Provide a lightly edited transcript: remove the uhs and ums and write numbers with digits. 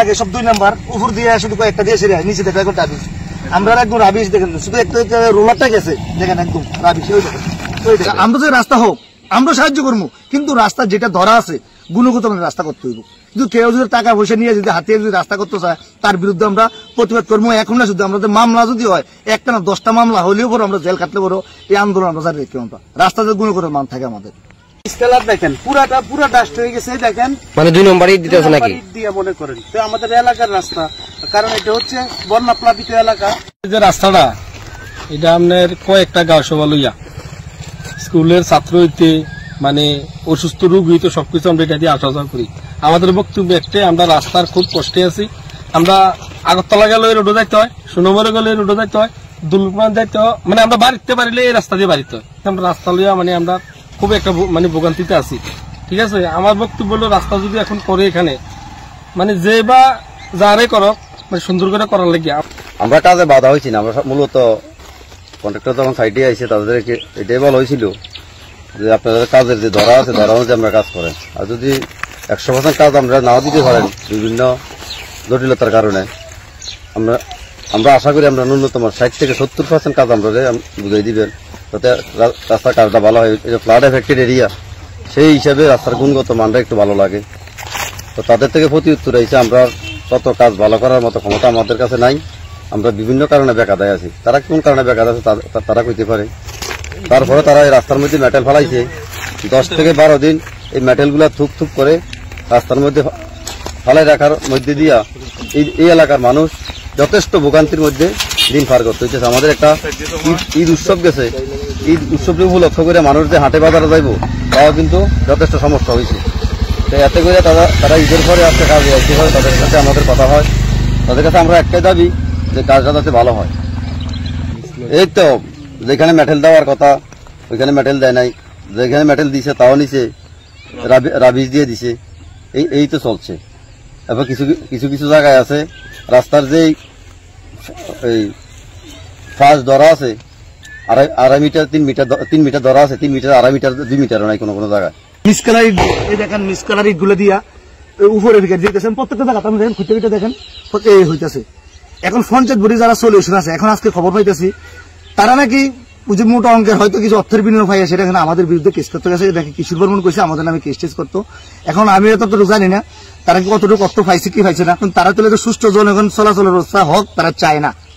আগে সব 2 নাম্বার, উপর দিয়ে শুধু কয়েকটা দিয়ে সেরে নিচে দেখো এখন রাবিশ। আমরা একদম রাবিশ দেখেন, শুধু একটা রোলারটা গেছে দেখেন একদম রাবিশ। আমরা যদি রাস্তা হোক আমরা সাহায্য করবো, কিন্তু রাস্তা যেটা ধরা আছে গুণগত রাস্তা করতে হইব। কিন্তু কেউ যদি টাকা পয়সা নিয়ে যদি হাতিয়ে যদি রাস্তা করতে চায় তার বিরুদ্ধে আমরা প্রতিবাদ করবো। এখন না শুধু আমাদের মামলা যদি হয়, একটা না 10টা মামলা হলেও পরে আমরা জেল কাটলে বড় এই আন্দোলন আমরা জানি রেখে আমরা রাস্তাতে গুণগত মান থাকে আমাদের। দেখেন পুরা ডাস্ট হয়ে গেছে, দেখেন মানে 2 নম্বরই দিতেছে নাকি দিয়ে মনে করেন। তো আমাদের এলাকার রাস্তা, কারণ এটা হচ্ছে বন্যা প্লাবিত এলাকা। যে রাস্তাটা এটা আপনার কয়েকটা গাঁও সভা লইয়া স্কুলের ছাত্র হইতে মানে অসুস্থ রোগ হইতে সবকিছু আমরা এটা দিয়ে আসা যাওয়া করি। আমাদের বক্তব্য একটাই, আমরা রাস্তার খুব কষ্টে আছি। আমরা আগরতলা গেলে রোডে যাইতে হয়, সোনামরে গেলে রোডে যাইতে হয়, দুলকুমান যাইতে হয়, মানে আমরা বাড়িতে পারিলে এই রাস্তা দিয়ে বাড়িতে হয়। আমরা রাস্তা লইয়া মানে আমরা খুব একটা মানে ভোগান্তিতে আছি। ঠিক আছে, আমার বক্তব্য হলো রাস্তা যদি এখন করে এখানে মানে যে বা যারে করক মানে সুন্দর করে করার লাগিয়া আমরা কাজে বাধা হয়েছি না। আমরা মূলত কন্ট্রাক্টর যখন সাইডে আইসে তাদেরকে এটাই বলা হয়েছিল যে আপনাদের কাজের যে ধরা আছে ধরা অনুযায়ী আমরা কাজ করেন। আর যদি 100% কাজ আমরা নাও দিতে পারেন বিভিন্ন জটিলতার কারণে, আমরা আশা করি আমরা ন্যূনতম 60 থেকে 70% কাজ আমরা বুঝাই দিবেন, যাতে রাস্তার কাজটা ভালো হয়। ফ্লাড এফেক্টেড এরিয়া, সেই হিসাবে রাস্তার গুণগত মানটা একটু ভালো লাগে। তো তাদের থেকে প্রতি উত্তর হয়েছে আমরা তত কাজ ভালো করার মতো ক্ষমতা আমাদের কাছে নাই। আমরা বিভিন্ন কারণে বেকাদায় আছি। তারা কোন কারণে বেকার আছে তারা কইতে পারে। তারপরে তারা এই রাস্তার মধ্যে মেটেল ফেলাইছে 10 থেকে 12 দিন। এই মেটেলগুলা থুপ থুপ করে রাস্তার মধ্যে ফেলাই রাখার মধ্যে দিয়া এই এলাকার মানুষ যথেষ্ট ভোগান্তির মধ্যে দিন পার করতে হচ্ছে। আমাদের একটা ঈদ উৎসব গেছে, ঈদ উৎসবকে উপলক্ষ করে মানুষ যে হাটে বাজারে যাইব তাও কিন্তু যথেষ্ট সমস্যা হয়েছে। তো এতে করে তারা ঈদের পরে আজকে কাজে আসতে হয়, তাদের সাথে আমাদের কথা হয়। তাদের কাছে আমরা একটাই দাবি যে কাজটা যাতে ভালো হয়। এই তো যেখানে মেটেল দেওয়ার কথা ওইখানে মেটেল দেয় নাই, যেখানে মেটেল দিছে তাও নিচে রাবিশ দিয়ে দিছে। এই তো চলছে। এবার কিছু কিছু জায়গায় আছে রাস্তার যে এই ফাঁস ধরা আছে 2.5 মিটার 3 মিটার ধরা আছে, 3 মিটার 2.5 মিটার 2 মিটারও নাই কোনো জায়গায়। মিসকালারি দেখেন, মিসকালারি গুলো দিয়া উপরে দিতেছেন প্রত্যেকটা জায়গা। আপনি দেখেন খুঁজতে দেখেন এই হইতেছে। এখন পঞ্চায়েত বডি যারা সলিউশন আছে, এখন আজকে খবর পাইতেছি তারা নাকি যে মোটা অঙ্কের হয়তো কিছু অর্থের বিনিয়োগ পাই সেটা এখানে আমাদের বিরুদ্ধে কেস করতে গেছে। দেখে কিশোর বর্মন কইছে আমাদের নামে কেস টেস করতো। এখন আমি এতটুকু জানি না তারা কি কতটুকু অর্থ পাইছে কি পাইছে না, তারা তো সুষ্ঠু জনগণ চলাচলের ব্যবস্থা হোক তারা চায় না।